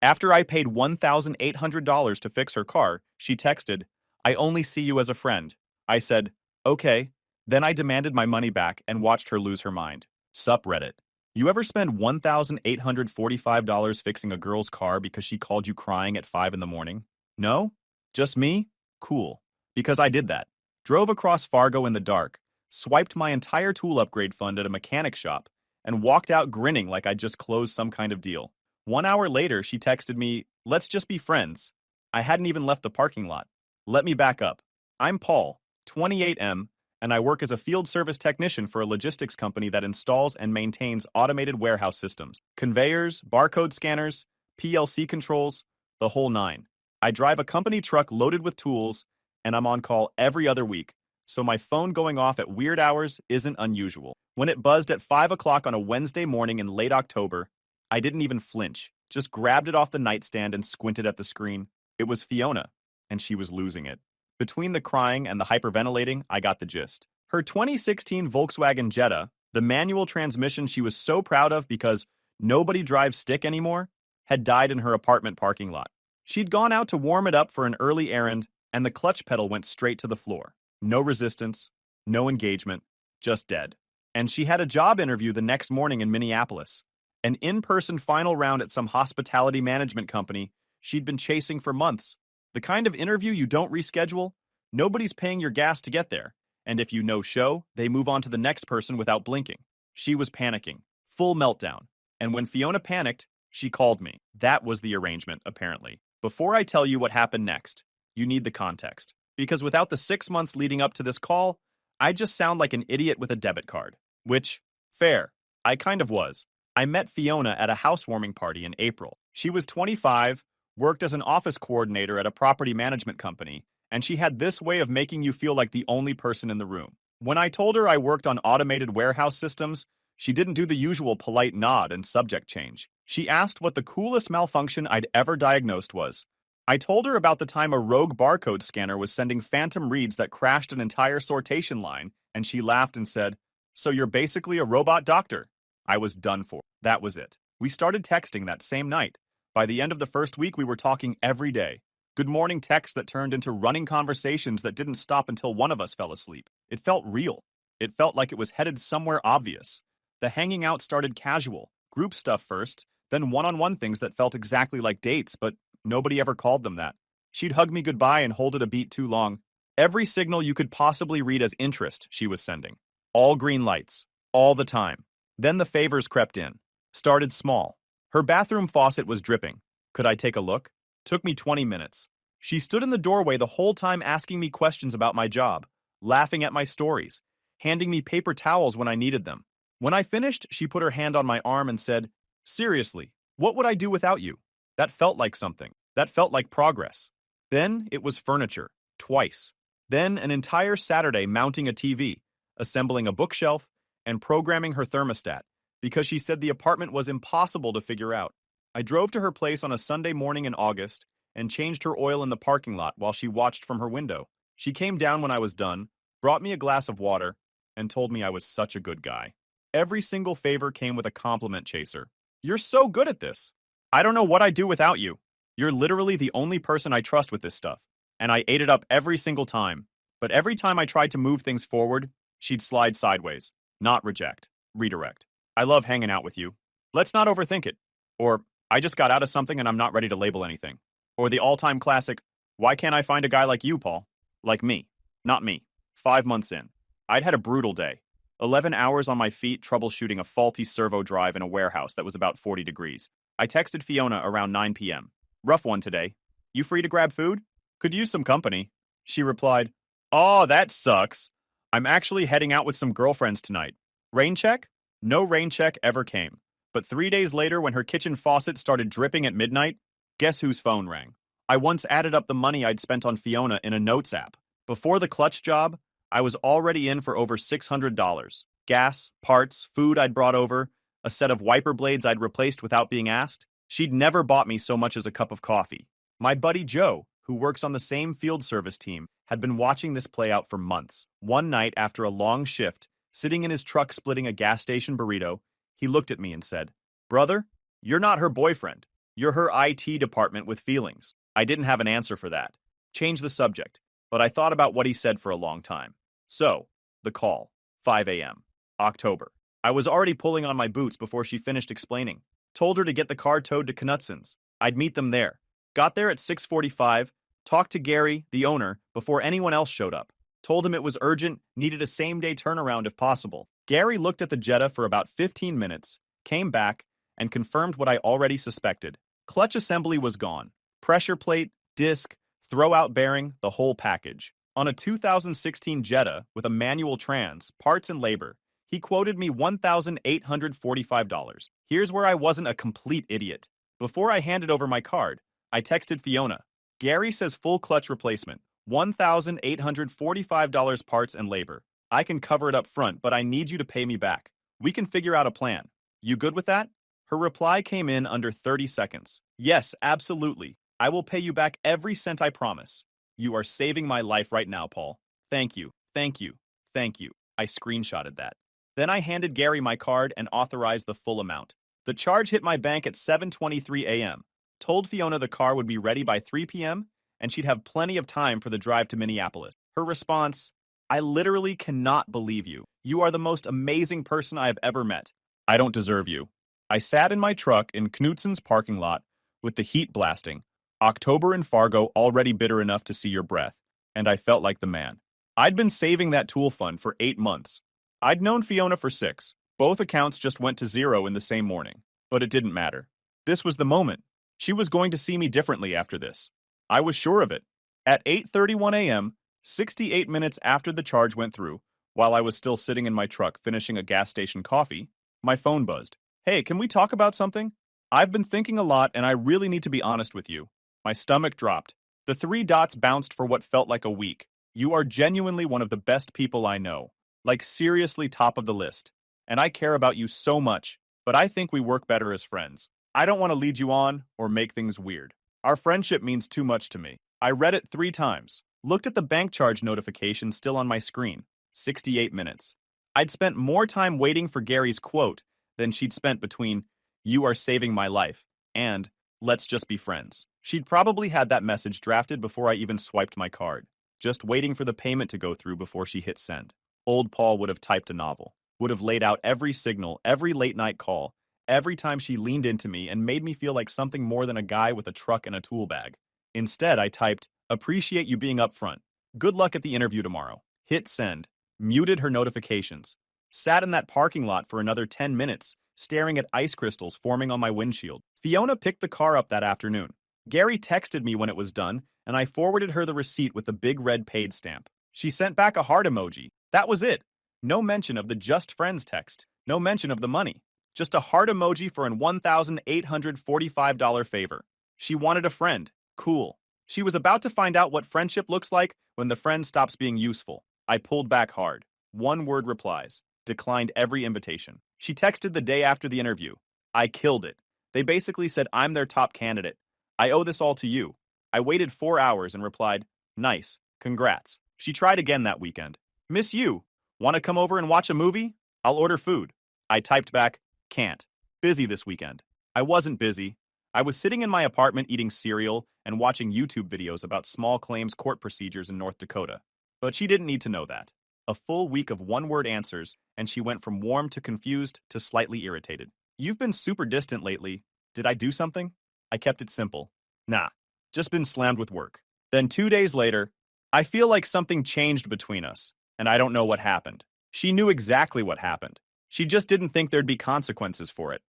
After I paid $1,800 to fix her car, she texted, "I only see you as a friend." I said, "Okay." Then I demanded my money back and watched her lose her mind. Sup Reddit. You ever spend $1,845 fixing a girl's car because she called you crying at 5 in the morning? No? Just me? Cool. Because I did that. Drove across Fargo in the dark, swiped my entire tool upgrade fund at a mechanic shop, and walked out grinning like I'd just closed some kind of deal. 1 hour later, she texted me, "Let's just be friends." I hadn't even left the parking lot. Let me back up. I'm Paul, 28M, and I work as a field service technician for a logistics company that installs and maintains automated warehouse systems, conveyors, barcode scanners, PLC controls, the whole nine. I drive a company truck loaded with tools, and I'm on call every other week, so my phone going off at weird hours isn't unusual. When it buzzed at 5 o'clock on a Wednesday morning in late October, I didn't even flinch, just grabbed it off the nightstand and squinted at the screen. It was Fiona, and she was losing it. Between the crying and the hyperventilating, I got the gist. Her 2016 Volkswagen Jetta, the manual transmission she was so proud of because nobody drives stick anymore, had died in her apartment parking lot. She'd gone out to warm it up for an early errand, and the clutch pedal went straight to the floor. No resistance, no engagement, just dead. And she had a job interview the next morning in Minneapolis, an in-person final round at some hospitality management company she'd been chasing for months. The kind of interview you don't reschedule, nobody's paying your gas to get there, and if you no-show, they move on to the next person without blinking. She was panicking, full meltdown, and when Fiona panicked, she called me. That was the arrangement, apparently. Before I tell you what happened next, you need the context, because without the 6 months leading up to this call, I just sound like an idiot with a debit card. Which, fair, I kind of was. I met Fiona at a housewarming party in April. She was 25, worked as an office coordinator at a property management company, and she had this way of making you feel like the only person in the room. When I told her I worked on automated warehouse systems, she didn't do the usual polite nod and subject change. She asked what the coolest malfunction I'd ever diagnosed was. I told her about the time a rogue barcode scanner was sending phantom reads that crashed an entire sortation line, and she laughed and said, "So you're basically a robot doctor?" I was done for. That was it. We started texting that same night. By the end of the first week, we were talking every day. Good morning texts that turned into running conversations that didn't stop until one of us fell asleep. It felt real. It felt like it was headed somewhere obvious. The hanging out started casual, group stuff first, then one-on-one things that felt exactly like dates, but nobody ever called them that. She'd hug me goodbye and hold it a beat too long. Every signal you could possibly read as interest she was sending. All green lights. All the time. Then the favors crept in. Started small. Her bathroom faucet was dripping. Could I take a look? Took me 20 minutes. She stood in the doorway the whole time asking me questions about my job, laughing at my stories, handing me paper towels when I needed them. When I finished, she put her hand on my arm and said, "Seriously, what would I do without you?" That felt like something. That felt like progress. Then it was furniture. Twice. Then an entire Saturday mounting a TV, assembling a bookshelf, and programming her thermostat, because she said the apartment was impossible to figure out. I drove to her place on a Sunday morning in August and changed her oil in the parking lot while she watched from her window. She came down when I was done, brought me a glass of water, and told me I was such a good guy. Every single favor came with a compliment chaser. "You're so good at this. I don't know what I'd do without you. You're literally the only person I trust with this stuff." And I ate it up every single time. But every time I tried to move things forward, she'd slide sideways. Not reject. Redirect. "I love hanging out with you. Let's not overthink it." Or, "I just got out of something and I'm not ready to label anything." Or the all-time classic, "Why can't I find a guy like you, Paul?" Like me. Not me. 5 months in. I'd had a brutal day. 11 hours on my feet troubleshooting a faulty servo drive in a warehouse that was about 40 degrees. I texted Fiona around 9 p.m. "Rough one today. You free to grab food? Could use some company." She replied, "Aw, that sucks. I'm actually heading out with some girlfriends tonight. Rain check?" No rain check ever came. But 3 days later, when her kitchen faucet started dripping at midnight, guess whose phone rang? I once added up the money I'd spent on Fiona in a notes app. Before the clutch job, I was already in for over $600. Gas, parts, food I'd brought over, a set of wiper blades I'd replaced without being asked. She'd never bought me so much as a cup of coffee. My buddy Joe, who works on the same field service team, had been watching this play out for months. One night, after a long shift, sitting in his truck splitting a gas station burrito, he looked at me and said, "Brother, you're not her boyfriend. You're her IT department with feelings. I didn't have an answer for that. Change the subject, but I thought about what he said for a long time. So, the call, 5 a.m., October. I was already pulling on my boots before she finished explaining. Told her to get the car towed to Knutson's. I'd meet them there. Got there at 6:45, talked to Gary, the owner, before anyone else showed up. Told him it was urgent, needed a same-day turnaround if possible. Gary looked at the Jetta for about 15 minutes, came back, and confirmed what I already suspected. Clutch assembly was gone. Pressure plate, disc, throwout bearing, the whole package. On a 2016 Jetta with a manual trans, parts and labor, he quoted me $1,845. Here's where I wasn't a complete idiot. Before I handed over my card, I texted Fiona. Gary says full clutch replacement, $1,845 parts and labor. I can cover it up front, but I need you to pay me back. We can figure out a plan. You good with that? Her reply came in under 30 seconds. Yes, absolutely. I will pay you back every cent, I promise. You are saving my life right now, Paul. Thank you, thank you, thank you. I screenshotted that. Then I handed Gary my card and authorized the full amount. The charge hit my bank at 7:23 a.m. Told Fiona the car would be ready by 3 p.m. and she'd have plenty of time for the drive to Minneapolis. Her response, I literally cannot believe you. You are the most amazing person I have ever met. I don't deserve you. I sat in my truck in Knutson's parking lot with the heat blasting. October in Fargo already bitter enough to see your breath, and I felt like the man. I'd been saving that tool fund for 8 months. I'd known Fiona for 6. Both accounts just went to zero in the same morning, but it didn't matter. This was the moment. She was going to see me differently after this. I was sure of it. At 8:31 a.m., 68 minutes after the charge went through, while I was still sitting in my truck finishing a gas station coffee, my phone buzzed. Hey, can we talk about something? I've been thinking a lot and I really need to be honest with you. My stomach dropped. The 3 dots bounced for what felt like a week. You are genuinely one of the best people I know. Like seriously top of the list. And I care about you so much, but I think we work better as friends. I don't want to lead you on or make things weird. Our friendship means too much to me. I read it 3 times. Looked at the bank charge notification still on my screen. 68 minutes. I'd spent more time waiting for Gary's quote than she'd spent between, you are saving my life, and, let's just be friends. She'd probably had that message drafted before I even swiped my card, just waiting for the payment to go through before she hit send. Old Paul would have typed a novel, would have laid out every signal, every late-night call, every time she leaned into me and made me feel like something more than a guy with a truck and a tool bag. Instead, I typed, appreciate you being upfront. Good luck at the interview tomorrow. Hit send. Muted her notifications. Sat in that parking lot for another 10 minutes, staring at ice crystals forming on my windshield. Fiona picked the car up that afternoon. Gary texted me when it was done, and I forwarded her the receipt with the big red paid stamp. She sent back a heart emoji. That was it. No mention of the just friends text. No mention of the money. Just a heart emoji for an $1,845 favor. She wanted a friend. Cool. She was about to find out what friendship looks like when the friend stops being useful. I pulled back hard. 1-word replies. Declined every invitation. She texted the day after the interview. I killed it. They basically said I'm their top candidate. I owe this all to you. I waited 4 hours and replied, nice, congrats. She tried again that weekend. Miss you. Want to come over and watch a movie? I'll order food. I typed back, can't. Busy this weekend. I wasn't busy. I was sitting in my apartment eating cereal and watching YouTube videos about small claims court procedures in North Dakota. But she didn't need to know that. A full week of 1-word answers, and she went from warm to confused to slightly irritated. You've been super distant lately. Did I do something? I kept it simple. Nah, just been slammed with work. Then 2 days later, I feel like something changed between us, and I don't know what happened. She knew exactly what happened. She just didn't think there'd be consequences for it.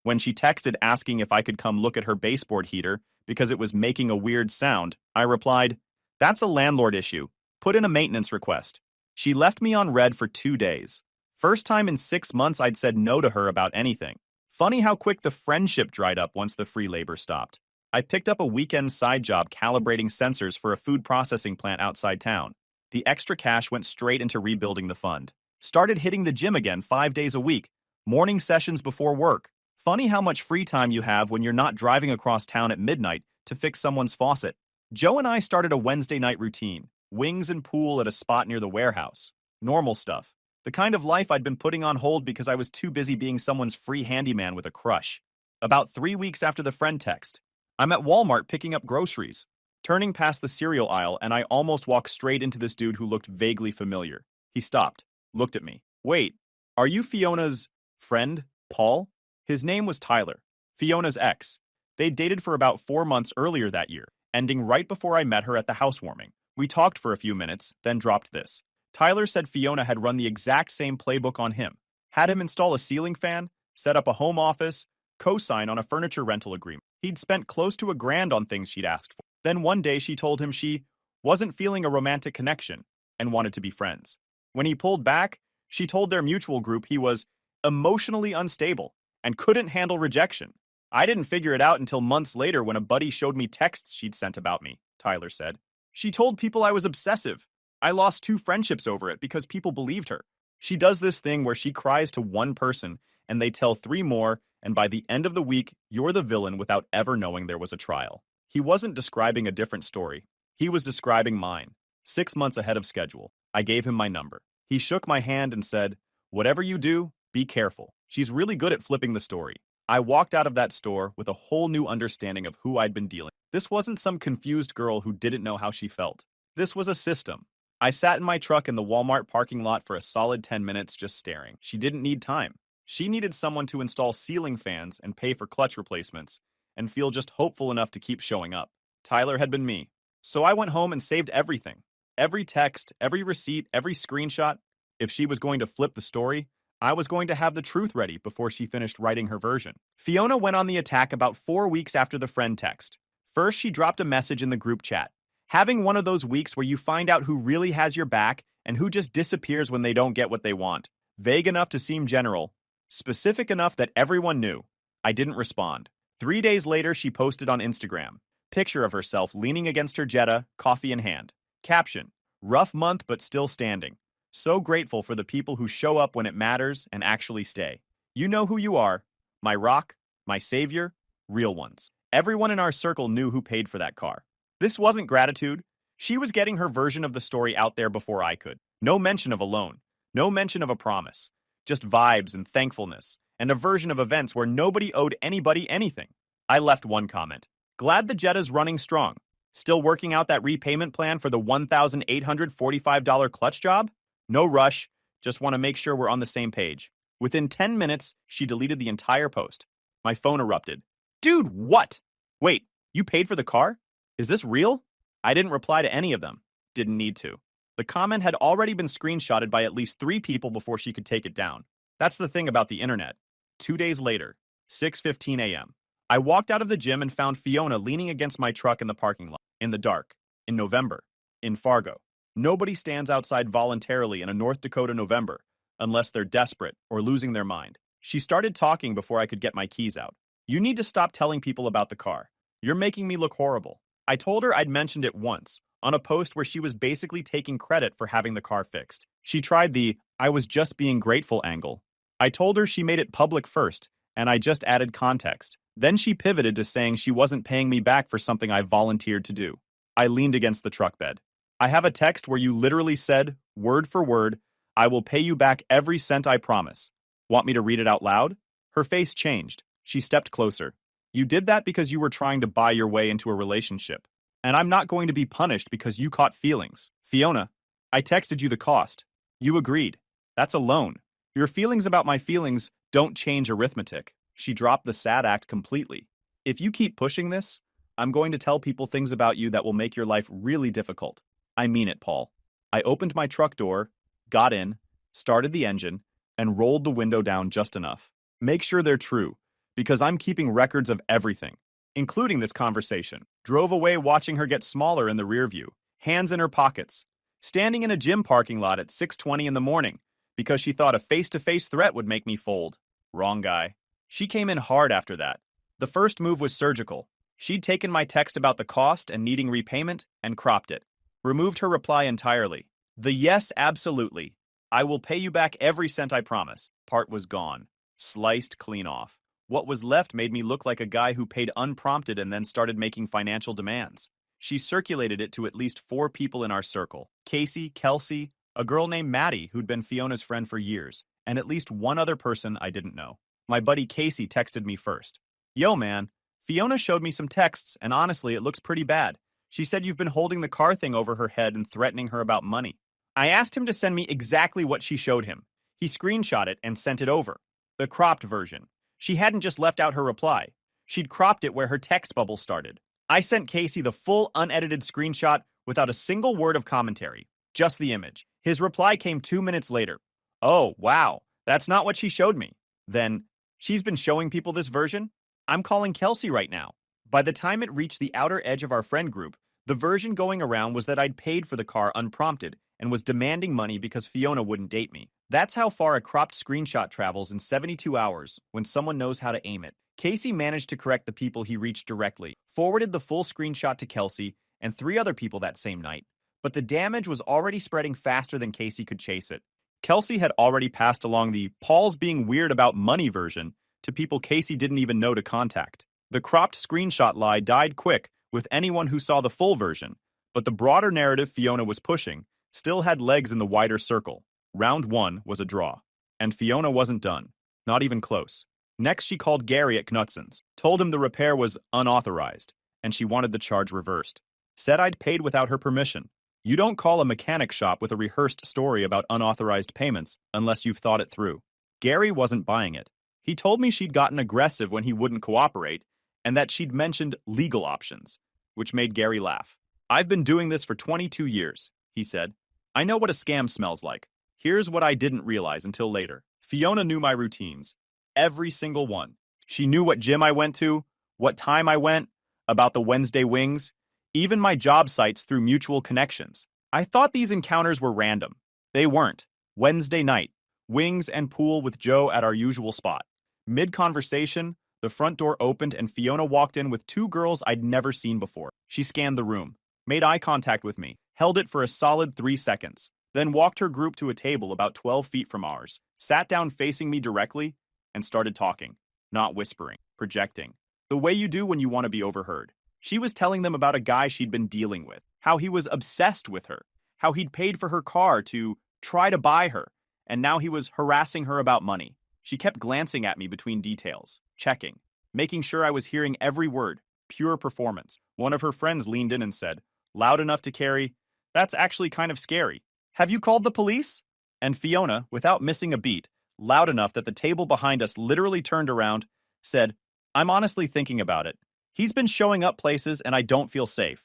When she texted asking if I could come look at her baseboard heater because it was making a weird sound, I replied, that's a landlord issue. Put in a maintenance request. She left me on red for 2 days. First time in 6 months I'd said no to her about anything. Funny how quick the friendship dried up once the free labor stopped. I picked up a weekend side job calibrating sensors for a food processing plant outside town. The extra cash went straight into rebuilding the fund. Started hitting the gym again 5 days a week. Morning sessions before work. Funny how much free time you have when you're not driving across town at midnight to fix someone's faucet. Joe and I started a Wednesday night routine. Wings and pool at a spot near the warehouse. Normal stuff. The kind of life I'd been putting on hold because I was too busy being someone's free handyman with a crush. About 3 weeks after the friend text. I'm at Walmart picking up groceries, turning past the cereal aisle, and I almost walked straight into this dude who looked vaguely familiar. He stopped, looked at me. Wait, are you Fiona's friend, Paul? His name was Tyler, Fiona's ex. They dated for about 4 months earlier that year, ending right before I met her at the housewarming. We talked for a few minutes, then dropped this. Tyler said Fiona had run the exact same playbook on him, had him install a ceiling fan, set up a home office, co-sign on a furniture rental agreement. He'd spent close to $1,000 on things she'd asked for. Then one day she told him she wasn't feeling a romantic connection and wanted to be friends. When he pulled back, she told their mutual group he was emotionally unstable and couldn't handle rejection. I didn't figure it out until months later when a buddy showed me texts she'd sent about me, Tyler said. She told people I was obsessive. I lost 2 friendships over it because people believed her. She does this thing where she cries to one person and they tell 3 more, and by the end of the week, you're the villain without ever knowing there was a trial. He wasn't describing a different story. He was describing mine. 6 months ahead of schedule. I gave him my number. He shook my hand and said, "Whatever you do, be careful. She's really good at flipping the story." I walked out of that store with a whole new understanding of who I'd been dealing with. This wasn't some confused girl who didn't know how she felt. This was a system. I sat in my truck in the Walmart parking lot for a solid 10 minutes just staring. She didn't need time. She needed someone to install ceiling fans and pay for clutch replacements and feel just hopeful enough to keep showing up. Tyler had been me. So I went home and saved everything. Every text, every receipt, every screenshot. If she was going to flip the story, I was going to have the truth ready before she finished writing her version. Fiona went on the attack about 4 weeks after the friend text. First, she dropped a message in the group chat. Having one of those weeks where you find out who really has your back and who just disappears when they don't get what they want. Vague enough to seem general, specific enough that everyone knew. I didn't respond. 3 days later, she posted on Instagram. Picture of herself leaning against her Jetta, coffee in hand. Caption, "Rough month but still standing. So grateful for the people who show up when it matters and actually stay. You know who you are. My rock, my savior, real ones." Everyone in our circle knew who paid for that car. This wasn't gratitude. She was getting her version of the story out there before I could. No mention of a loan. No mention of a promise. Just vibes and thankfulness, and a version of events where nobody owed anybody anything. I left one comment. Glad the Jetta's running strong. Still working out that repayment plan for the $1,845 clutch job? No rush. Just want to make sure we're on the same page. Within 10 minutes, she deleted the entire post. My phone erupted. Dude, what? Wait, you paid for the car? Is this real? I didn't reply to any of them. Didn't need to. The comment had already been screenshotted by at least 3 people before she could take it down. That's the thing about the internet. 2 days later, 6:15 a.m. I walked out of the gym and found Fiona leaning against my truck in the parking lot, in the dark, in November, in Fargo. Nobody stands outside voluntarily in a North Dakota November, unless they're desperate or losing their mind. She started talking before I could get my keys out. "You need to stop telling people about the car. You're making me look horrible." I told her I'd mentioned it once, on a post where she was basically taking credit for having the car fixed. She tried the "I was just being grateful" angle. I told her she made it public first, and I just added context. Then she pivoted to saying she wasn't paying me back for something I volunteered to do. I leaned against the truck bed. "I have a text where you literally said, word for word, 'I will pay you back every cent, I promise.' Want me to read it out loud?" Her face changed. She stepped closer. "You did that because you were trying to buy your way into a relationship. And I'm not going to be punished because you caught feelings. Fiona, I texted you the cost. You agreed. That's a loan. Your feelings about my feelings don't change arithmetic." She dropped the sad act completely. "If you keep pushing this, I'm going to tell people things about you that will make your life really difficult. I mean it, Paul." I opened my truck door, got in, started the engine, and rolled the window down just enough. Make sure they're true, because I'm keeping records of everything, including this conversation. Drove away watching her get smaller in the rear view, hands in her pockets, standing in a gym parking lot at 6:20 in the morning because she thought a face-to-face threat would make me fold. Wrong guy. She came in hard after that. The first move was surgical. She'd taken my text about the cost and needing repayment and cropped it. Removed her reply entirely. The "yes, absolutely, I will pay you back every cent, I promise" part was gone. Sliced clean off. What was left made me look like a guy who paid unprompted and then started making financial demands. She circulated it to at least 4 people in our circle. Casey, Kelsey, a girl named Maddie who'd been Fiona's friend for years, and at least one other person I didn't know. My buddy Casey texted me first. Yo, man. Fiona showed me some texts, and honestly, it looks pretty bad. She said you've been holding the car thing over her head and threatening her about money. I asked him to send me exactly what she showed him. He screenshot it and sent it over. The cropped version. She hadn't just left out her reply. She'd cropped it where her text bubble started. I sent Casey the full unedited screenshot without a single word of commentary, just the image. His reply came 2 minutes later. Oh, wow, that's not what she showed me. Then, she's been showing people this version? I'm calling Kelsey right now. By the time it reached the outer edge of our friend group, the version going around was that I'd paid for the car unprompted and was demanding money because Fiona wouldn't date me. That's how far a cropped screenshot travels in 72 hours when someone knows how to aim it. Casey managed to correct the people he reached directly, forwarded the full screenshot to Kelsey and 3 other people that same night. But the damage was already spreading faster than Casey could chase it. Kelsey had already passed along the Paul's being weird about money version to people Casey didn't even know to contact. The cropped screenshot lie died quick with anyone who saw the full version, but the broader narrative Fiona was pushing still had legs in the wider circle. Round 1 was a draw, and Fiona wasn't done, not even close. Next, she called Gary at Knutson's, told him the repair was unauthorized, and she wanted the charge reversed. Said I'd paid without her permission. You don't call a mechanic shop with a rehearsed story about unauthorized payments unless you've thought it through. Gary wasn't buying it. He told me she'd gotten aggressive when he wouldn't cooperate, and that she'd mentioned legal options, which made Gary laugh. I've been doing this for 22 years, he said. I know what a scam smells like. Here's what I didn't realize until later. Fiona knew my routines. Every single one. She knew what gym I went to, what time I went, about the Wednesday wings, even my job sites through mutual connections. I thought these encounters were random. They weren't. Wednesday night, wings and pool with Joe at our usual spot. Mid-conversation, the front door opened and Fiona walked in with 2 girls I'd never seen before. She scanned the room, made eye contact with me, held it for a solid 3 seconds, then walked her group to a table about 12 feet from ours, sat down facing me directly, and started talking, not whispering, projecting, the way you do when you want to be overheard. She was telling them about a guy she'd been dealing with, how he was obsessed with her, how he'd paid for her car to try to buy her, and now he was harassing her about money. She kept glancing at me between details, checking, making sure I was hearing every word, pure performance. One of her friends leaned in and said, loud enough to carry, that's actually kind of scary. Have you called the police? And Fiona, without missing a beat, loud enough that the table behind us literally turned around, said, I'm honestly thinking about it. He's been showing up places and I don't feel safe.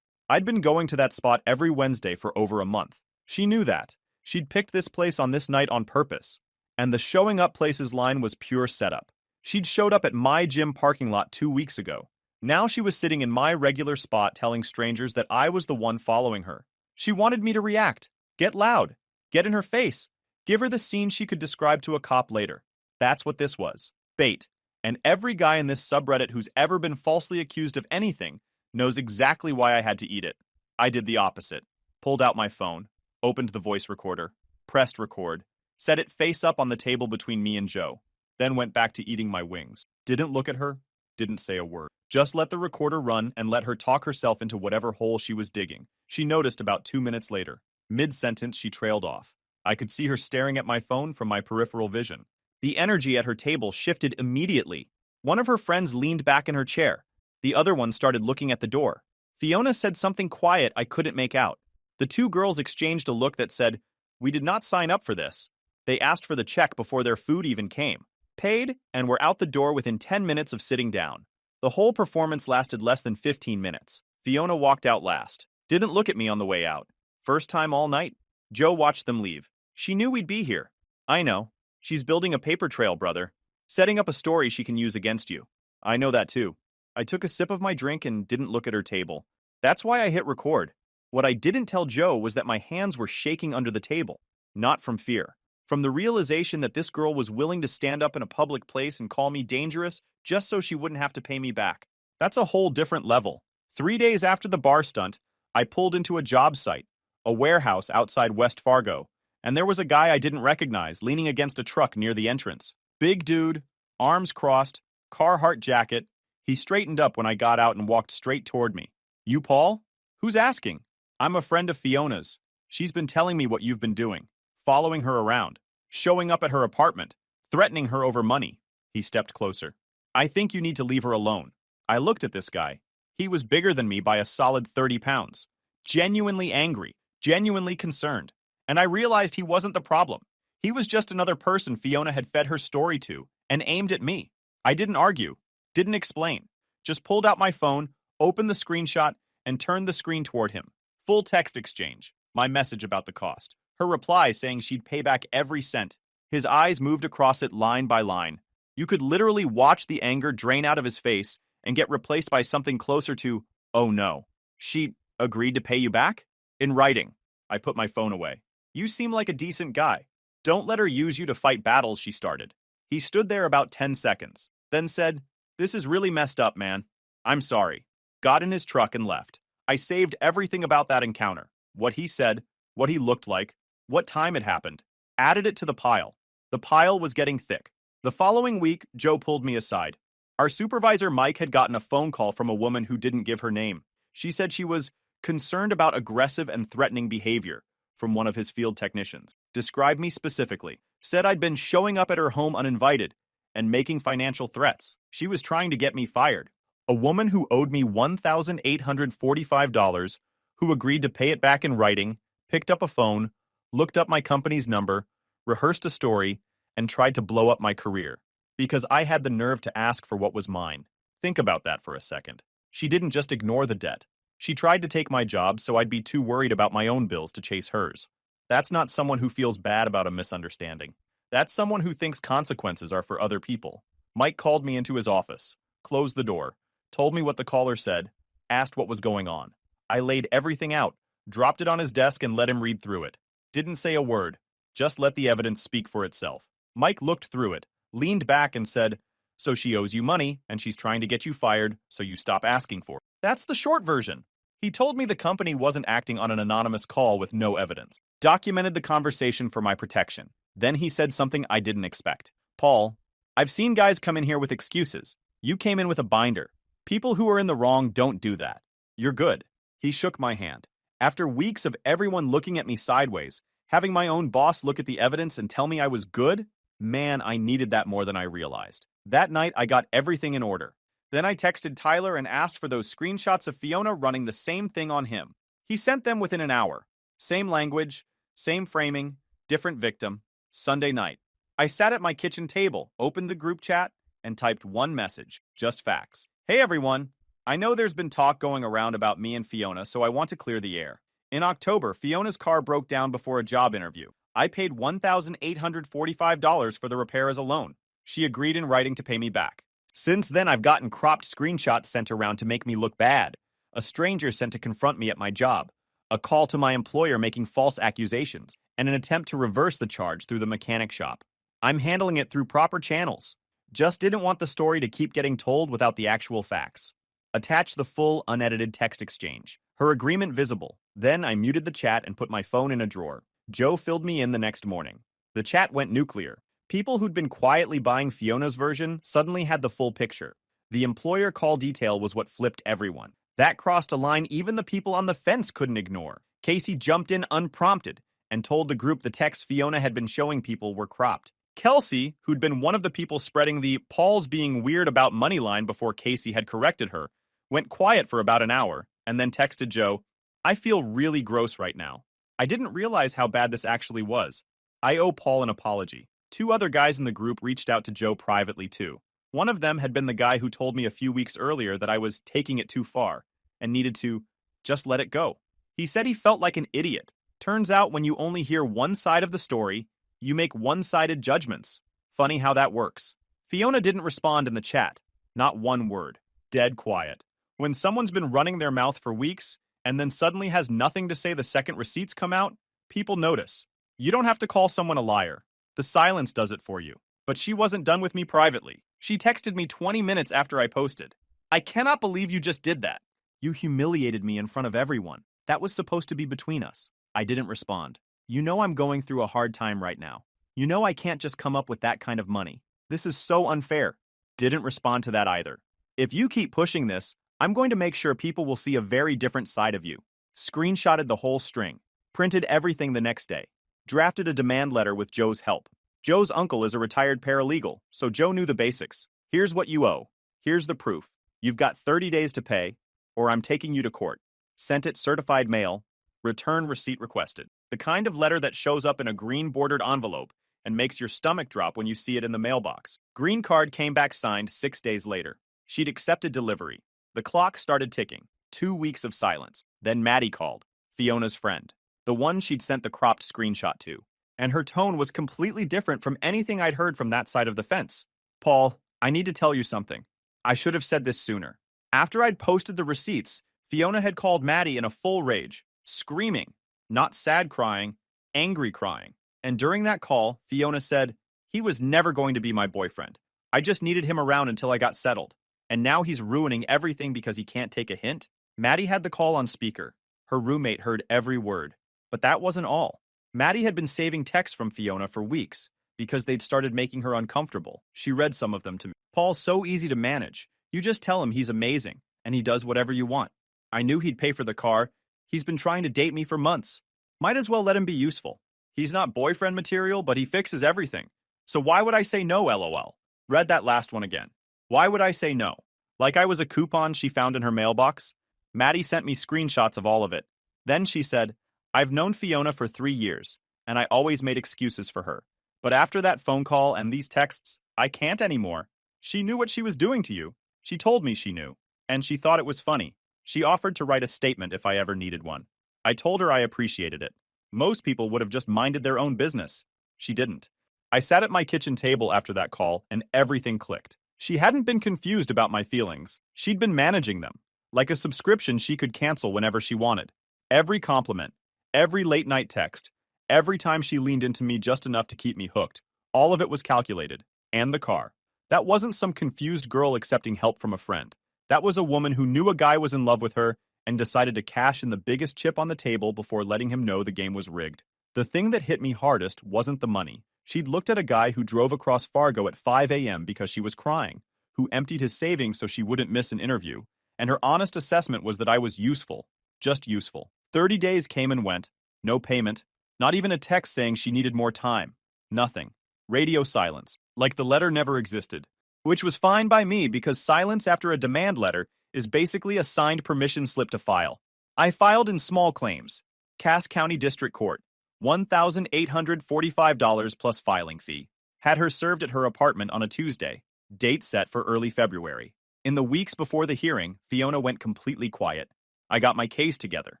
I'd been going to that spot every Wednesday for over a month. She knew that. She'd picked this place on this night on purpose. And the showing up places line was pure setup. She'd showed up at my gym parking lot 2 weeks ago. Now she was sitting in my regular spot telling strangers that I was the one following her. She wanted me to react, get loud, get in her face, give her the scene she could describe to a cop later. That's what this was. Bait. And every guy in this subreddit who's ever been falsely accused of anything knows exactly why I had to eat it. I did the opposite. Pulled out my phone, opened the voice recorder, pressed record, set it face up on the table between me and Joe, then went back to eating my wings. Didn't look at her, didn't say a word. Just let the recorder run and let her talk herself into whatever hole she was digging. She noticed about 2 minutes later. Mid-sentence, she trailed off. I could see her staring at my phone from my peripheral vision. The energy at her table shifted immediately. One of her friends leaned back in her chair. The other one started looking at the door. Fiona said something quiet I couldn't make out. The 2 girls exchanged a look that said, we did not sign up for this. They asked for the check before their food even came. Paid, and were out the door within 10 minutes of sitting down. The whole performance lasted less than 15 minutes. Fiona walked out last. Didn't look at me on the way out. First time all night. Joe watched them leave. She knew we'd be here. I know. She's building a paper trail, brother. Setting up a story she can use against you. I know that too. I took a sip of my drink and didn't look at her table. That's why I hit record. What I didn't tell Joe was that my hands were shaking under the table. Not from fear. From the realization that this girl was willing to stand up in a public place and call me dangerous just so she wouldn't have to pay me back. That's a whole different level. 3 days after the bar stunt, I pulled into a job site, a warehouse outside West Fargo, and there was a guy I didn't recognize leaning against a truck near the entrance. Big dude, arms crossed, Carhartt jacket. He straightened up when I got out and walked straight toward me. You Paul? Who's asking? I'm a friend of Fiona's. She's been telling me what you've been doing. Following her around, showing up at her apartment, threatening her over money. He stepped closer. I think you need to leave her alone. I looked at this guy. He was bigger than me by a solid 30 pounds. Genuinely angry, genuinely concerned. And I realized he wasn't the problem. He was just another person Fiona had fed her story to and aimed at me. I didn't argue, didn't explain. Just pulled out my phone, opened the screenshot, and turned the screen toward him. Full text exchange. My message about the cost. Her reply saying she'd pay back every cent. His eyes moved across it line by line. You could literally watch the anger drain out of his face and get replaced by something closer to, oh no. She agreed to pay you back? In writing. I put my phone away. You seem like a decent guy. Don't let her use you to fight battles, she started. He stood there about 10 seconds, then said, this is really messed up, man. I'm sorry. Got in his truck and left. I saved everything about that encounter. What he said, what he looked like, what time it happened. Added it to the pile. The pile was getting thick. The following week, Joe pulled me aside. Our supervisor, Mike, had gotten a phone call from a woman who didn't give her name. She said she was concerned about aggressive and threatening behavior from one of his field technicians. Described me specifically. Said I'd been showing up at her home uninvited and making financial threats. She was trying to get me fired. A woman who owed me $1,845, who agreed to pay it back in writing, picked up a phone, looked up my company's number, rehearsed a story, and tried to blow up my career. Because I had the nerve to ask for what was mine. Think about that for a second. She didn't just ignore the debt. She tried to take my job so I'd be too worried about my own bills to chase hers. That's not someone who feels bad about a misunderstanding. That's someone who thinks consequences are for other people. Mike called me into his office, closed the door, told me what the caller said, asked what was going on. I laid everything out, dropped it on his desk and let him read through it. Didn't say a word, just let the evidence speak for itself. Mike looked through it, leaned back and said, so she owes you money and she's trying to get you fired so you stop asking for it. That's the short version. He told me the company wasn't acting on an anonymous call with no evidence. Documented the conversation for my protection. Then he said something I didn't expect. Paul, I've seen guys come in here with excuses. You came in with a binder. People who are in the wrong don't do that. You're good. He shook my hand. After weeks of everyone looking at me sideways, having my own boss look at the evidence and tell me I was good, man, I needed that more than I realized. That night, I got everything in order. Then I texted Tyler and asked for those screenshots of Fiona running the same thing on him. He sent them within an hour. Same language, same framing, different victim. Sunday night. I sat at my kitchen table, opened the group chat, and typed one message, just facts. Hey everyone, I know there's been talk going around about me and Fiona, so I want to clear the air. In October, Fiona's car broke down before a job interview. I paid $1,845 for the repairs alone. She agreed in writing to pay me back. Since then, I've gotten cropped screenshots sent around to make me look bad. A stranger sent to confront me at my job. A call to my employer making false accusations, and an attempt to reverse the charge through the mechanic shop. I'm handling it through proper channels. Just didn't want the story to keep getting told without the actual facts. Attach the full, unedited text exchange. Her agreement visible. Then I muted the chat and put my phone in a drawer. Joe filled me in the next morning. The chat went nuclear. People who'd been quietly buying Fiona's version suddenly had the full picture. The employer call detail was what flipped everyone. That crossed a line even the people on the fence couldn't ignore. Casey jumped in unprompted and told the group the texts Fiona had been showing people were cropped. Kelsey, who'd been one of the people spreading the Paul's being weird about money line before Casey had corrected her, went quiet for about an hour and then texted Joe, I feel really gross right now. I didn't realize how bad this actually was. I owe Paul an apology. 2 other guys in the group reached out to Joe privately too. One of them had been the guy who told me a few weeks earlier that I was taking it too far and needed to just let it go. He said he felt like an idiot. Turns out when you only hear one side of the story, you make one-sided judgments. Funny how that works. Fiona didn't respond in the chat. Not one word. Dead quiet. When someone's been running their mouth for weeks and then suddenly has nothing to say the second receipts come out, people notice. You don't have to call someone a liar. The silence does it for you. But she wasn't done with me privately. She texted me 20 minutes after I posted. I cannot believe you just did that. You humiliated me in front of everyone. That was supposed to be between us. I didn't respond. You know I'm going through a hard time right now. You know I can't just come up with that kind of money. This is so unfair. Didn't respond to that either. If you keep pushing this, I'm going to make sure people will see a very different side of you. Screenshotted the whole string. Printed everything the next day. Drafted a demand letter with Joe's help. Joe's uncle is a retired paralegal, so Joe knew the basics. Here's what you owe. Here's the proof. You've got 30 days to pay, or I'm taking you to court. Sent it certified mail. Return receipt requested. The kind of letter that shows up in a green bordered envelope and makes your stomach drop when you see it in the mailbox. Green card came back signed 6 days later. She'd accepted delivery. The clock started ticking. 2 weeks of silence. Then Maddie called, Fiona's friend, the one she'd sent the cropped screenshot to. And her tone was completely different from anything I'd heard from that side of the fence. Paul, I need to tell you something. I should have said this sooner. After I'd posted the receipts, Fiona had called Maddie in a full rage, screaming, not sad crying, angry crying. And during that call, Fiona said, he was never going to be my boyfriend. I just needed him around until I got settled. And now he's ruining everything because he can't take a hint? Maddie had the call on speaker. Her roommate heard every word. But that wasn't all. Maddie had been saving texts from Fiona for weeks because they'd started making her uncomfortable. She read some of them to me. Paul's so easy to manage. You just tell him he's amazing, and he does whatever you want. I knew he'd pay for the car. He's been trying to date me for months. Might as well let him be useful. He's not boyfriend material, but he fixes everything. So why would I say no, LOL? Read that last one again. Why would I say no? Like I was a coupon she found in her mailbox? Maddie sent me screenshots of all of it. Then she said, I've known Fiona for 3 years, and I always made excuses for her. But after that phone call and these texts, I can't anymore. She knew what she was doing to you. She told me she knew, and she thought it was funny. She offered to write a statement if I ever needed one. I told her I appreciated it. Most people would have just minded their own business. She didn't. I sat at my kitchen table after that call, and everything clicked. She hadn't been confused about my feelings. She'd been managing them, like a subscription she could cancel whenever she wanted. Every compliment, every late-night text, every time she leaned into me just enough to keep me hooked, all of it was calculated. And the car. That wasn't some confused girl accepting help from a friend. That was a woman who knew a guy was in love with her and decided to cash in the biggest chip on the table before letting him know the game was rigged. The thing that hit me hardest wasn't the money. She'd looked at a guy who drove across Fargo at 5 a.m. because she was crying, who emptied his savings so she wouldn't miss an interview, and her honest assessment was that I was useful. Just useful. 30 days came and went. No payment. Not even a text saying she needed more time. Nothing. Radio silence. Like the letter never existed. Which was fine by me because silence after a demand letter is basically a signed permission slip to file. I filed in small claims. Cass County District Court. $1,845 plus filing fee. Had her served at her apartment on a Tuesday. Date set for early February. In the weeks before the hearing, Fiona went completely quiet. I got my case together,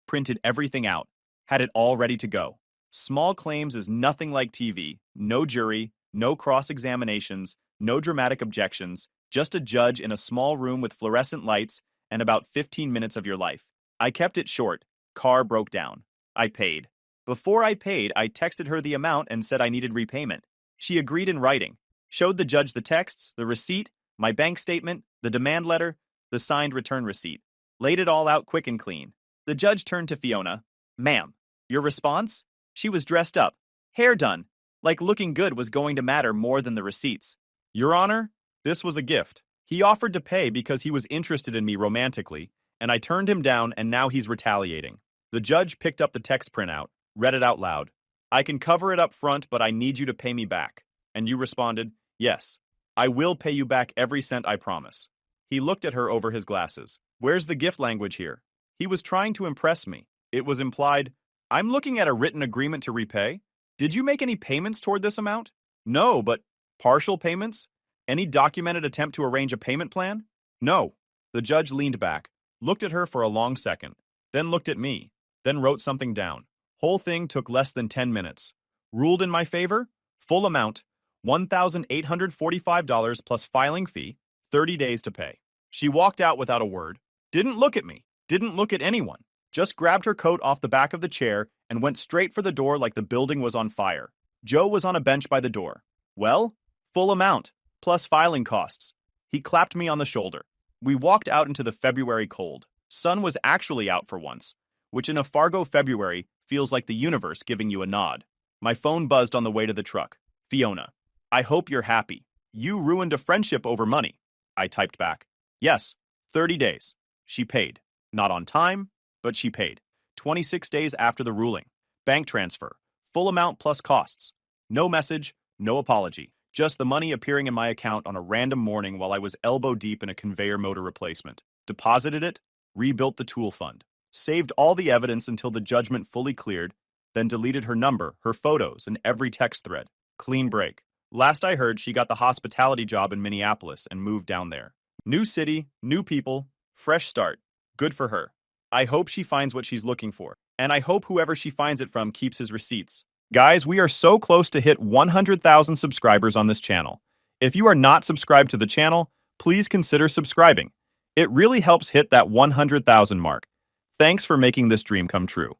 printed everything out, had it all ready to go. Small claims is nothing like TV. No jury, no cross-examinations, no dramatic objections, just a judge in a small room with fluorescent lights and about 15 minutes of your life. I kept it short. Car broke down. I paid. Before I paid, I texted her the amount and said I needed repayment. She agreed in writing, showed the judge the texts, the receipt, my bank statement, the demand letter, the signed return receipt. Laid it all out quick and clean. The judge turned to Fiona. Ma'am, your response? She was dressed up, hair done, like looking good was going to matter more than the receipts. Your Honor, this was a gift. He offered to pay because he was interested in me romantically, and I turned him down and now he's retaliating. The judge picked up the text printout, read it out loud. I can cover it up front, but I need you to pay me back. And you responded, yes, I will pay you back every cent, I promise. He looked at her over his glasses. Where's the gift language here? He was trying to impress me. It was implied, I'm looking at a written agreement to repay. Did you make any payments toward this amount? No, but partial payments? Any documented attempt to arrange a payment plan? No. The judge leaned back, looked at her for a long second, then looked at me, then wrote something down. Whole thing took less than 10 minutes. Ruled in my favor? Full amount, $1,845 plus filing fee, 30 days to pay. She walked out without a word, didn't look at me, didn't look at anyone, just grabbed her coat off the back of the chair and went straight for the door like the building was on fire. Joe was on a bench by the door. Well, full amount, plus filing costs. He clapped me on the shoulder. We walked out into the February cold. Sun was actually out for once, which in a Fargo February feels like the universe giving you a nod. My phone buzzed on the way to the truck. Fiona, I hope you're happy. You ruined a friendship over money. I typed back. Yes, 30 days. She paid. Not on time, but she paid. 26 days after the ruling. Bank transfer. Full amount plus costs. No message, no apology. Just the money appearing in my account on a random morning while I was elbow deep in a conveyor motor replacement. Deposited it, rebuilt the tool fund, saved all the evidence until the judgment fully cleared, then deleted her number, her photos, and every text thread. Clean break. Last I heard, she got the hospitality job in Minneapolis and moved down there. New city, new people, fresh start. Good for her. I hope she finds what she's looking for. And I hope whoever she finds it from keeps his receipts. Guys, we are so close to hit 100,000 subscribers on this channel. If you are not subscribed to the channel, please consider subscribing. It really helps hit that 100,000 mark. Thanks for making this dream come true.